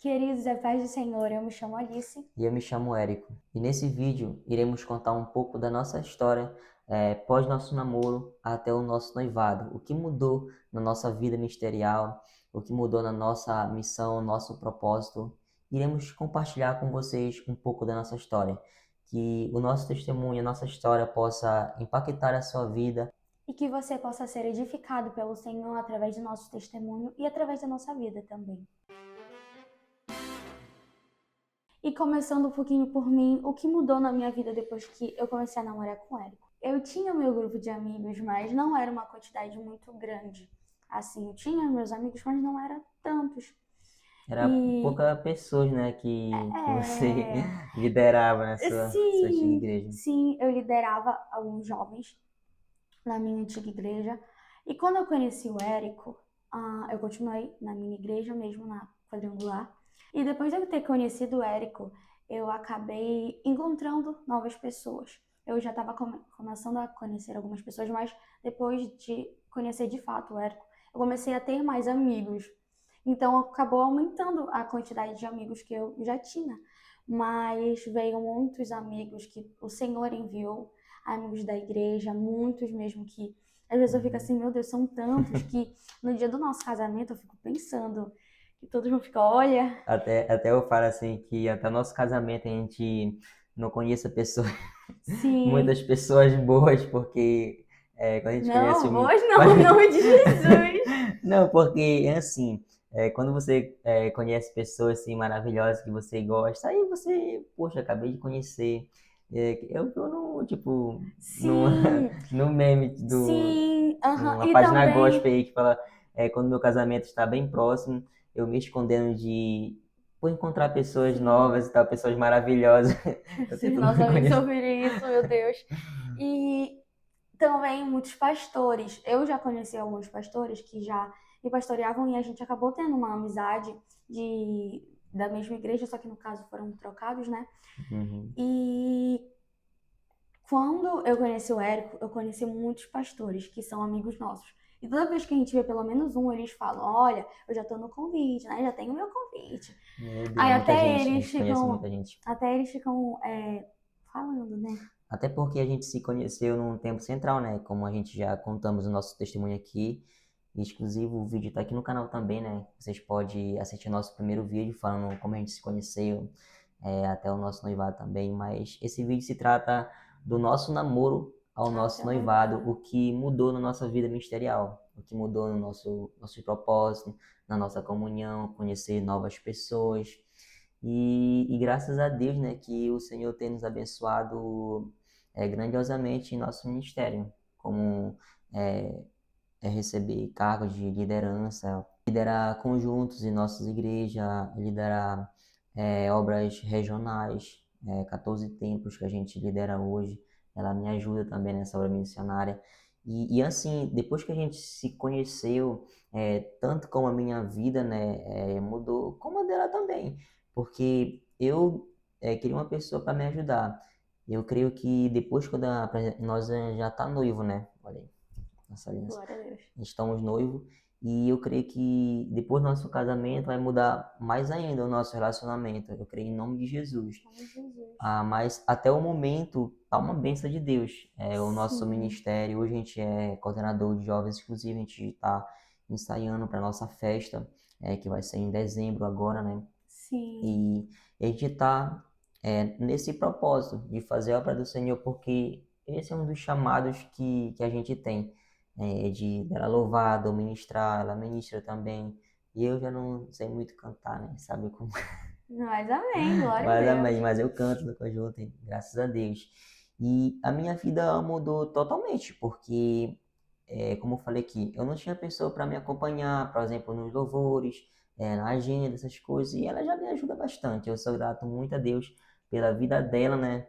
Queridos, a paz do Senhor, eu me chamo Alice. E eu me chamo Érico. E nesse vídeo iremos contar um pouco da nossa história pós nosso namoro até o nosso noivado. O que mudou na nossa vida ministerial, o que mudou na nossa missão, nosso propósito. Iremos compartilhar com vocês um pouco da nossa história. Que o nosso testemunho, a nossa história possa impactar a sua vida. E que você possa ser edificado pelo Senhor através do nosso testemunho e através da nossa vida também. E começando um pouquinho por mim, o que mudou na minha vida depois que eu comecei a namorar com o Érico? Eu tinha meu grupo de amigos, mas não era uma quantidade muito grande. Assim, eu tinha meus amigos, mas não era tantos. Era E poucas pessoas, né, que você é, liderava na sua antiga sim, igreja. sim, eu liderava alguns jovens na minha antiga igreja. E quando eu conheci o Érico, eu continuei na minha igreja mesmo, na quadrangular. E depois de eu ter conhecido o Érico, eu acabei encontrando novas pessoas. Eu já estava começando a conhecer algumas pessoas, mas depois de conhecer de fato o Érico, eu comecei a ter mais amigos. Então acabou aumentando a quantidade de amigos que eu já tinha. Mas veio muitos amigos que o Senhor enviou, amigos da igreja, muitos mesmo que às vezes eu fico assim, meu Deus, são tantos que no dia do nosso casamento eu fico pensando que todos vão ficar, olha, Até eu falo assim que até nosso casamento a gente não conheça pessoas, sim, muitas pessoas boas, porque quando a gente conhece não, um. hoje não, em nome de Jesus. Não, porque é assim, quando você conhece pessoas assim maravilhosas que você gosta, aí você, poxa, acabei de conhecer. Eu tô no, tipo, no, Sim, no meme sim, aham. numa E página gospel também, aí que fala quando meu casamento está bem próximo, eu me escondendo de por encontrar pessoas sim, novas e tal, pessoas maravilhosas. Eu se os tento não nossos amigos conhecer. ouvirem isso, meu Deus. E também muitos pastores. Eu já conheci alguns pastores que já me pastoreavam e a gente acabou tendo uma amizade da mesma igreja, só que no caso foram trocados, né? Uhum. E quando eu conheci o Érico, eu conheci muitos pastores que são amigos nossos. E toda vez que a gente vê pelo menos um, eles falam: Olha, eu já tô no convite, né? Já tenho o meu convite. Meu Deus, Aí muita gente, a gente conhece muita gente. até eles ficam falando, né? Até porque a gente se conheceu num tempo central, né? Como a gente já contamos o nosso testemunho aqui, exclusivo, o vídeo tá aqui no canal também, né? Vocês podem assistir nosso primeiro vídeo falando como a gente se conheceu, até o nosso noivado também. Mas esse vídeo se trata do nosso namoro ao Até nosso o noivado, noivado. o que mudou na nossa vida ministerial, o que mudou no nosso propósito, na nossa comunhão, conhecer novas pessoas. E graças a Deus, né, que o Senhor tem nos abençoado grandiosamente em nosso ministério, como é, receber cargos de liderança, liderar conjuntos em nossas igrejas, liderar obras regionais, 14 templos que a gente lidera hoje. Ela me ajuda também nessa obra missionária. E assim, depois que a gente se conheceu, tanto como a minha vida, né, mudou, como a dela também, porque eu queria uma pessoa para me ajudar. Eu creio que depois quando nós já tá noivo, né? Olha aí, nossa aliança. Glória a Deus. Estamos noivos e eu creio que depois do nosso casamento vai mudar mais ainda o nosso relacionamento. Eu creio em nome de Jesus. Em nome de Jesus. Mas até o momento tá uma bênção de Deus. O nosso Sim, ministério, hoje a gente é coordenador de jovens exclusivos, a gente está ensaiando para nossa festa, que vai ser em dezembro agora, né? sim. E a gente está nesse propósito de fazer a obra do Senhor, porque esse é um dos chamados que a gente tem, de dela louvar, ou ministrar, ela ministra também. E eu já não sei muito cantar, né? Sabe como? Mas amém, glória a Mas amém, Deus. mas eu canto no conjunto, hein? Graças a Deus. E a minha vida mudou totalmente, porque, como eu falei aqui, eu não tinha pessoa para me acompanhar, por exemplo, nos louvores, na agenda, essas coisas, e ela já me ajuda bastante. Eu sou grato muito a Deus pela vida dela, né?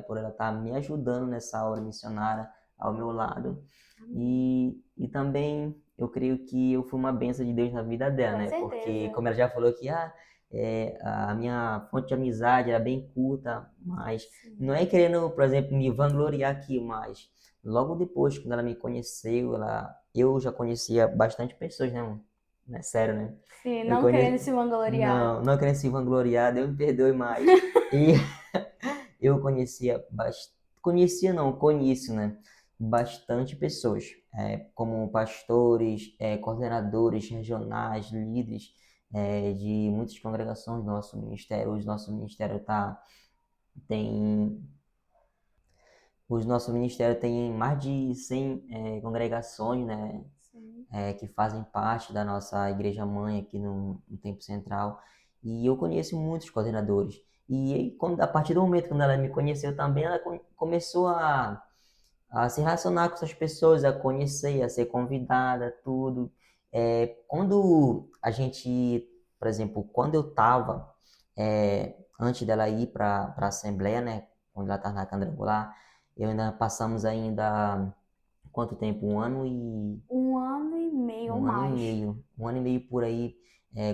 Por ela estar me ajudando nessa obra missionária ao meu lado. Amém. E também eu creio que eu fui uma bênção de Deus na vida dela, Com né? Porque, certeza. como ela já falou aqui, a minha fonte de amizade era bem curta, mas não Sim. é querendo, por exemplo, me vangloriar aqui, mas logo depois, quando ela me conheceu, eu já conhecia bastante pessoas, né, mano? né? Sério, né? Sim, Eu não querendo conheço. se vangloriar. Não, não querendo se vangloriar, Deus me perdoe mais. E eu conhecia não, conheço, né? Bastante pessoas, como pastores, coordenadores regionais, líderes, de muitas congregações do nosso ministério. Hoje nosso ministério tem, hoje nosso ministério tem mais de 100 congregações, né? Sim. Que fazem parte da nossa igreja mãe aqui no Tempo Central. E eu conheço muitos coordenadores. E aí, a partir do momento quando ela me conheceu também, ela começou a se relacionar com essas pessoas, a conhecer, a ser convidada, tudo. Quando a gente, por exemplo, quando eu estava, antes dela ir para a Assembleia, né, quando ela estava na quadrangular, eu ainda passamos ainda, quanto tempo? Um ano e meio ou mais. Um ano e meio por aí,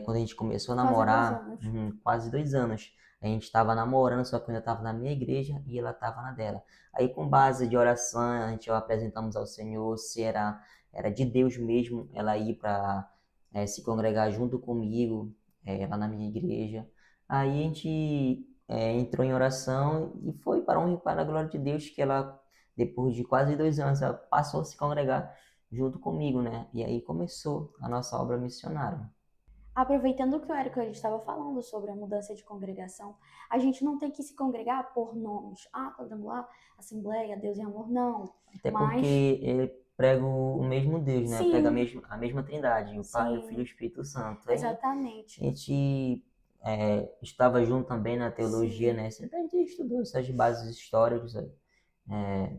quando a gente começou a Quase namorar, anos. quase 2 anos. A gente estava namorando, só que eu ainda estava na minha igreja e ela estava na dela. Aí, com base de oração, a gente apresentamos ao Senhor se era de Deus mesmo ela ir para se congregar junto comigo, lá na minha igreja. Aí a gente entrou em oração e foi para a honra e para a glória de Deus que ela, depois de quase 2 anos, ela passou a se congregar junto comigo, né? E aí começou a nossa obra missionária. Aproveitando que o Érico ele estava falando sobre a mudança de congregação, a gente não tem que se congregar por nomes. Ah, quadrangular, Assembleia, Deus e Amor, não. Até porque Mas, ele prega o mesmo Deus, né? Prega sim, a mesma Trindade, o Pai, o Filho e o sim, Espírito Santo. Aí a exatamente. gente estava junto também na teologia, Sim. né? Sempre a gente estudou essas bases históricas, é,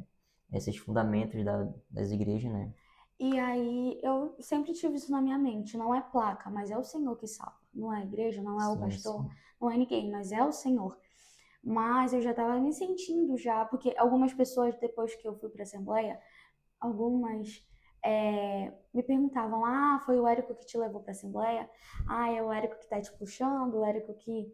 esses fundamentos das igrejas, né? E aí eu sempre tive isso na minha mente. Não é placa, mas é o Senhor que salva. Não é a igreja, não é o Sim, pastor, sim. não é ninguém, mas é o Senhor. Mas eu já estava me sentindo já, porque algumas pessoas, depois que eu fui para a Assembleia, algumas me perguntavam: ah, foi o Érico que te levou para a Assembleia? Ah, é o Érico que está te puxando, o Érico que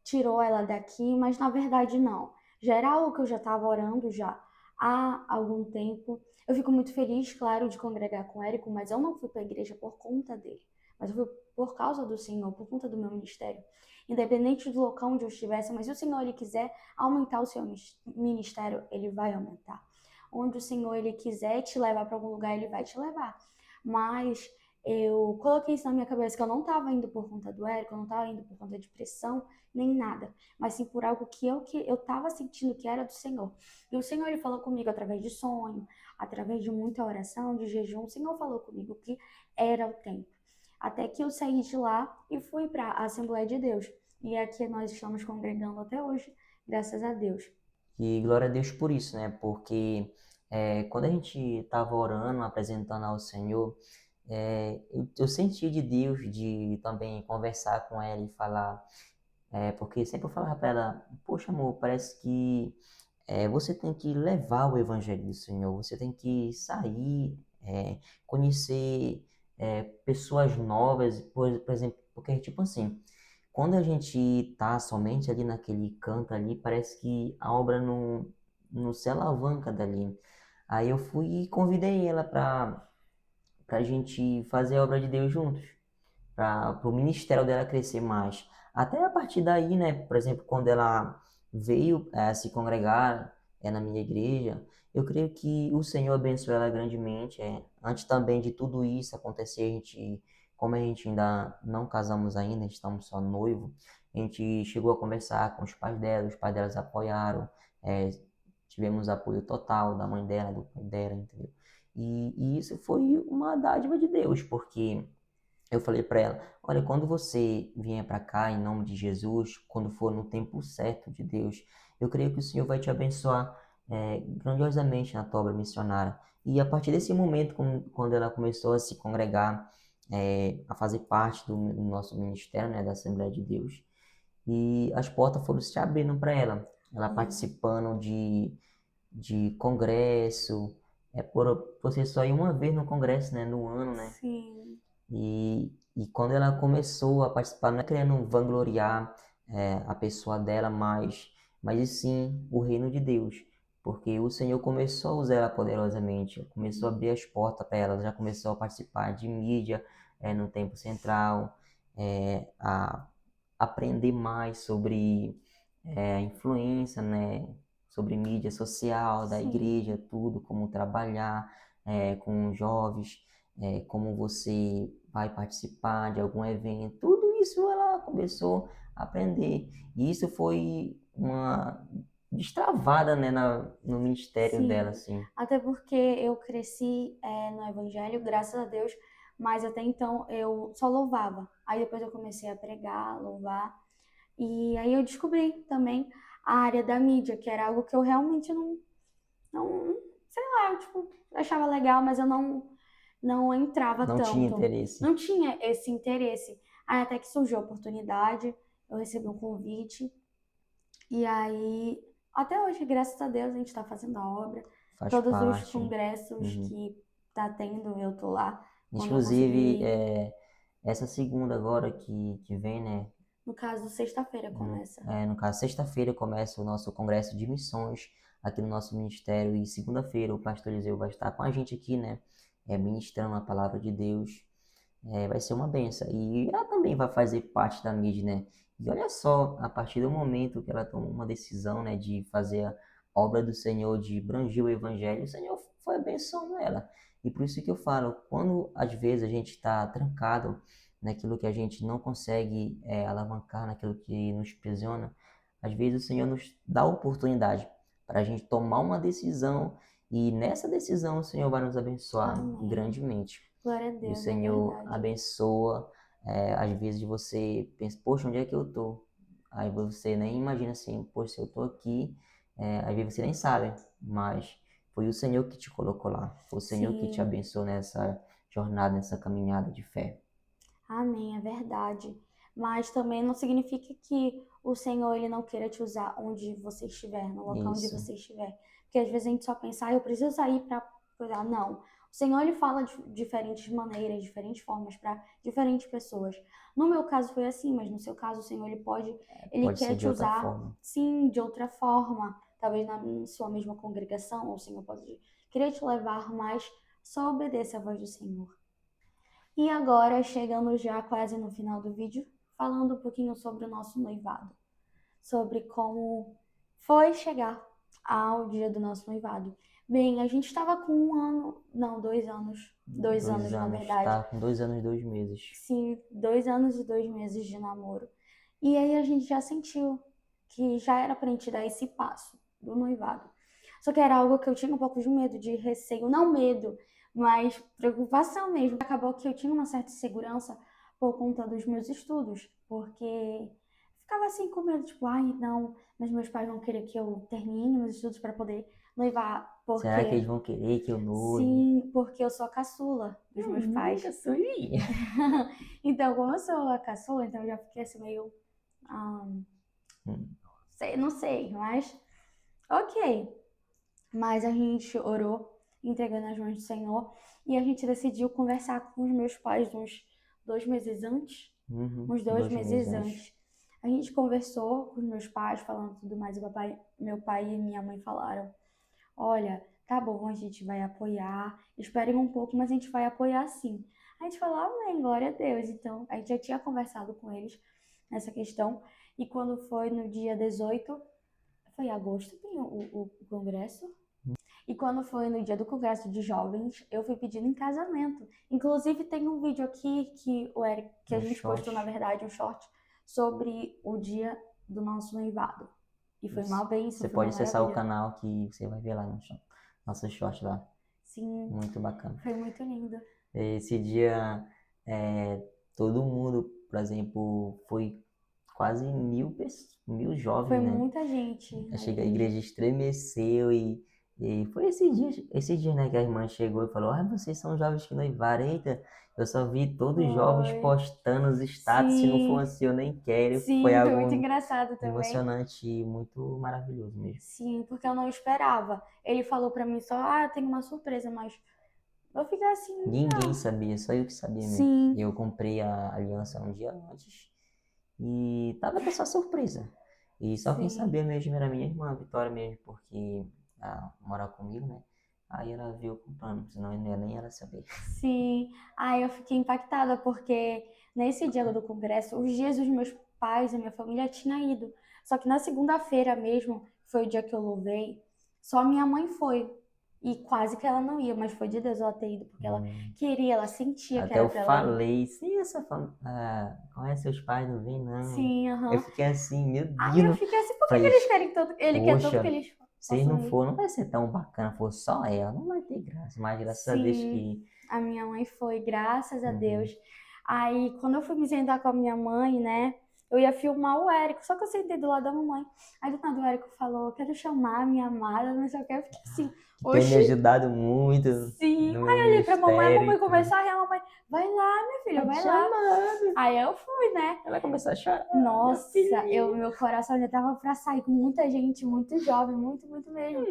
tirou ela daqui, mas na verdade não. Já era algo que eu já estava orando já há algum tempo. Eu fico muito feliz, claro, de congregar com o Érico, mas eu não fui para a igreja por conta dele. Mas eu fui por causa do Senhor, por conta do meu ministério. Independente do local onde eu estivesse, mas se o Senhor ele quiser aumentar o seu ministério, ele vai aumentar. Onde o Senhor ele quiser te levar para algum lugar, ele vai te levar. Mas eu coloquei isso na minha cabeça que eu não estava indo por conta do Érico, eu não estava indo por conta de pressão, nem nada, mas sim por algo que eu estava sentindo que era do Senhor. E o Senhor ele falou comigo através de sonho, através de muita oração, de jejum. O Senhor falou comigo que era o tempo. Até que eu saí de lá e fui para a Assembleia de Deus. E aqui nós estamos congregando até hoje, graças a Deus. E glória a Deus por isso, né? Porque quando a gente estava orando, apresentando ao Senhor, eu senti de Deus de também conversar com ela e falar, porque sempre eu falava para ela, poxa amor, parece que você tem que levar o Evangelho do Senhor, você tem que sair, conhecer pessoas novas, por exemplo, porque tipo assim, quando a gente tá somente ali naquele canto ali, parece que a obra não se alavanca dali. Aí eu fui e convidei ela para a gente fazer a obra de Deus juntos, para o ministério dela crescer mais. Até a partir daí, né, por exemplo, quando ela veio se congregar na minha igreja, eu creio que o Senhor abençoou ela grandemente. Antes também de tudo isso acontecer, como a gente ainda não casamos ainda, estamos só noivo, a gente chegou a conversar com os pais delas apoiaram, é, tivemos apoio total da mãe dela, do pai dela, entendeu? E isso foi uma dádiva de Deus, porque eu falei para ela: olha, quando você vier para cá em nome de Jesus, quando for no tempo certo de Deus, eu creio que o Senhor vai te abençoar grandiosamente na tua obra missionária. E a partir desse momento, quando ela começou a se congregar, a fazer parte do nosso ministério, né, da Assembleia de Deus, e as portas foram se abrindo para ela. Ela Amém. participando de congresso, por você só ir uma vez no congresso, né, no ano, né? Sim. E quando ela começou a participar, não é querendo vangloriar a pessoa dela, mas e sim o reino de Deus. Porque o Senhor começou a usar ela poderosamente, começou a abrir as portas para ela, já começou a participar de mídia, no tempo central, a aprender mais sobre a influência, né, sobre mídia social da Sim, igreja, tudo, como trabalhar com jovens, como você vai participar de algum evento, tudo isso ela começou a aprender. E isso foi uma destravada, né, no ministério dela, sim. assim. Até porque eu cresci no Evangelho, graças a Deus, mas até então eu só louvava. Aí depois eu comecei a pregar, louvar. E aí eu descobri também a área da mídia, que era algo que eu realmente não, sei lá, eu, tipo, achava legal, mas eu não entrava Não tinha tanto. interesse. Não tinha esse interesse. Aí até que surgiu a oportunidade, eu recebi um convite, e aí, até hoje, graças a Deus, a gente está fazendo a obra. Faz Todos os parte. congressos Uhum. que tá tendo, eu tô lá. Quando eu Inclusive, conseguir, essa segunda agora que vem, né? no caso, sexta-feira começa. No caso, sexta-feira começa o nosso congresso de missões aqui no nosso ministério e segunda-feira o pastor Eliseu vai estar com a gente aqui, né? Ministrando a palavra de Deus. Vai ser uma benção. E ela também vai fazer parte da mídia, né? E olha só, a partir do momento que ela tomou uma decisão, né, de fazer a obra do Senhor, de abranger o evangelho, o Senhor foi abençoando ela. E por isso que eu falo, quando às vezes a gente está trancado naquilo que a gente não consegue alavancar, naquilo que nos aprisiona, às vezes o Senhor nos dá a oportunidade para a gente tomar uma decisão e nessa decisão o Senhor vai nos abençoar Amém. grandemente. Glória a E o Deus, é Senhor verdade. abençoa. Às vezes você pensa, poxa, onde é que eu tô? Aí você nem imagina assim, poxa, se eu tô aqui, às vezes você nem sabe, mas foi o Senhor que te colocou lá. Foi o Senhor que te Sim, abençoou nessa jornada, nessa caminhada de fé. amém, é verdade. Mas também não significa que o Senhor ele não queira te usar onde você estiver, no local onde Isso, você estiver. Porque às vezes a gente só pensa, eu preciso sair para cuidar. Não. O Senhor ele fala de diferentes maneiras, diferentes formas para diferentes pessoas. No meu caso foi assim, mas no seu caso o Senhor ele pode quer ser de te outra usar, forma. sim, de outra forma. Talvez na sua mesma congregação, ou o Senhor pode querer te levar, mas só obedeça a voz do Senhor. E agora, chegando já quase no final do vídeo, falando um pouquinho sobre o nosso noivado, sobre como foi chegar ao dia do nosso noivado. Bem, a gente estava com 1 ano, não, 2 anos, dois Dois anos na anos, verdade. tá com 2 anos e 2 meses. Sim, 2 anos e 2 meses de namoro. E aí a gente já sentiu que já era pra gente dar esse passo do noivado. Só que era algo que eu tinha um pouco de medo, de receio, não medo, mas preocupação mesmo. Acabou que eu tinha uma certa insegurança por conta dos meus estudos, porque ficava assim com medo, tipo, ai, não, mas meus pais vão querer que eu termine meus estudos para poder noivar, Será que eles porque vão querer que eu noive? sim, porque eu sou a caçula dos meus pais. Nunca sonhei. Então, como eu sou a caçula, então eu já fiquei assim meio, não sei, mas ok. Mas a gente orou, entregando nas mãos do Senhor, e a gente decidiu conversar com os meus pais uns 2 meses antes, Uhum, uns dois 2 meses meses antes. antes. A gente conversou com os meus pais, falando tudo mais, e meu pai e minha mãe falaram, olha, tá bom, a gente vai apoiar, esperem um pouco, mas a gente vai apoiar sim. A gente falou, amém, glória a Deus. Então, a gente já tinha conversado com eles nessa questão, e quando foi no dia 18, foi agosto, tem o congresso, e quando foi no dia do congresso de jovens, eu fui pedindo em casamento. Inclusive, tem um vídeo aqui que o Eric, que a Um gente postou, na short. verdade, um short, sobre o dia do nosso noivado. E foi uma Isso. bênção, Você foi uma pode acessar o maravilha. canal que você vai ver lá no nosso short lá. Sim, Muito bacana. foi muito lindo. Esse dia, todo mundo, por exemplo, foi quase 1.000 Foi jovens, né? muita gente na Chega, a igreja. igreja estremeceu e foi esse dia, né, que a irmã chegou e falou, vocês são jovens que noivaram. Eita, eu só vi todos os jovens Foi. postando os status, se não for Sim, assim eu nem quero. Foi sim, foi muito algo engraçado também. emocionante e muito maravilhoso mesmo. Sim, porque eu não esperava. Ele falou pra mim só, tem uma surpresa, mas eu fiquei assim, Ninguém sabia, só eu que sabia mesmo. sim, Eu comprei a aliança um dia antes e tava com essa surpresa. E só quem sim, sabia mesmo era minha irmã, a Vitória mesmo, porque ela mora comigo, né? Aí ela viu comprando, senão eu não ia nem ela saber. Sim, aí eu fiquei impactada porque nesse dia do congresso, os dias dos meus pais e minha família tinha ido. Só que na segunda-feira mesmo, foi o dia que eu louvei, só minha mãe foi. E quase que ela não ia, mas foi de Deus ela ter ido, porque ela Hum. queria, ela sentia que Até era eu pra ela ir. falei, se essa conhece seus pais, não vem não. Sim, Eu aham. fiquei assim, meu Aí eu Deus. fiquei assim, por que que Falei, eles querem tanto? Ele quer tanto que poxa, eles se eles não possam ir. for, não vai ser tão bacana, for só ela, não vai ter graça. Mas graças a Deus Sim, que. a minha mãe foi, graças a Deus. Uhum. Aí, quando eu fui me sentar com a minha mãe, né, eu ia filmar o Érico, só que eu sentei do lado da mamãe. Aí, do nada, o Érico falou: quero chamar a minha amada, não sei o que. Eu fiquei assim, Que tem me oxi, ajudado muito sim. no meu Aí, eu olhei pra mamãe, a ministério e mamãe tudo. começou a rir, a mamãe: vai lá, minha filha, Vai te vai lá. chamar. Aí eu fui, né? Ela começou a chorar, minha Nossa, filhinha. meu coração já tava pra sair com muita gente, muito jovem, muito, muito mesmo.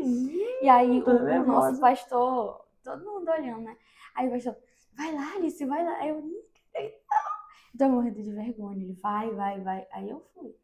E aí Tô o nosso nervosa. pastor, todo mundo olhando, né? Aí o pastor, vai lá, Alice, vai lá. Aí eu, não quero. Tô morrendo de vergonha. Ele, vai, vai, vai. Aí eu fui.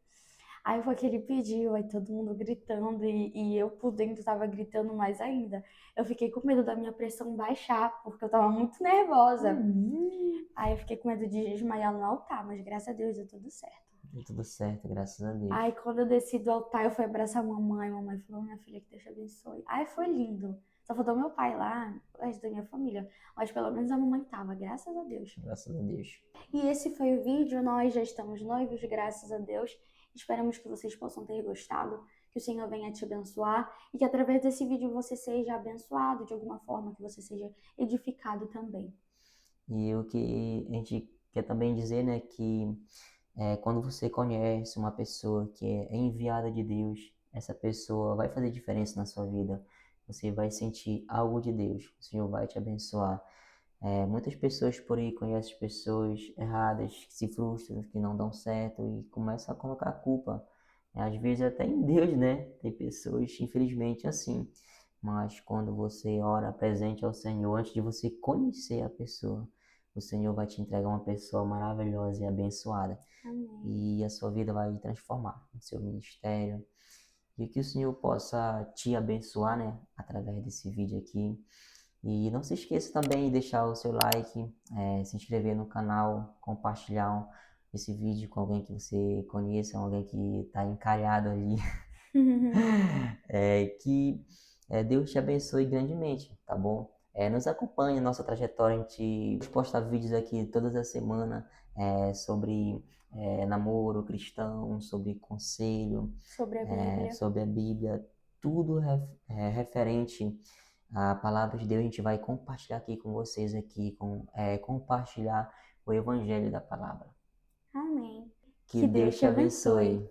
Aí foi que ele pediu, aí todo mundo gritando e eu por dentro tava gritando mais ainda. Eu fiquei com medo da minha pressão baixar, porque eu tava muito nervosa. Hum. Aí eu fiquei com medo de desmaiar no altar, mas graças a Deus deu tudo certo. Deu tudo certo, graças a Deus. Aí quando eu desci do altar, eu fui abraçar a mamãe. A mamãe falou, minha filha, que Deus te abençoe. Aí foi lindo. Só faltou meu pai lá, o resto da minha família. Mas pelo menos a mamãe tava, graças a Deus. Graças a Deus. E esse foi o vídeo. Nós já estamos noivos, graças a Deus. Esperamos que vocês possam ter gostado. Que o Senhor venha te abençoar. E que através desse vídeo você seja abençoado de alguma forma. Que você seja edificado também. E o que a gente quer também dizer, né, que quando você conhece uma pessoa que é enviada de Deus, essa pessoa vai fazer diferença na sua vida. Você vai sentir algo de Deus. O Senhor vai te abençoar. Muitas pessoas por aí conhecem pessoas erradas, que se frustram, que não dão certo e começam a colocar a culpa, às vezes até em Deus, né? Tem pessoas, infelizmente, assim. Mas quando você ora presente ao Senhor, antes de você conhecer a pessoa, o Senhor vai te entregar uma pessoa maravilhosa e abençoada. Amém. E a sua vida vai transformar o seu ministério. E que o Senhor possa te abençoar, né? Através desse vídeo aqui. E não se esqueça também de deixar o seu like, se inscrever no canal, compartilhar esse vídeo com alguém que você conheça, alguém que está encalhado ali. Que Deus te abençoe grandemente, tá bom? Nos acompanhe na nossa trajetória, a gente posta vídeos aqui todas as semanas sobre namoro cristão, sobre conselho, Sobre a Bíblia. sobre a Bíblia, tudo referente à palavra de Deus. A gente vai compartilhar aqui com vocês aqui, compartilhar o evangelho da palavra. Amém. Que Que Deus Deus te te abençoe. abençoe.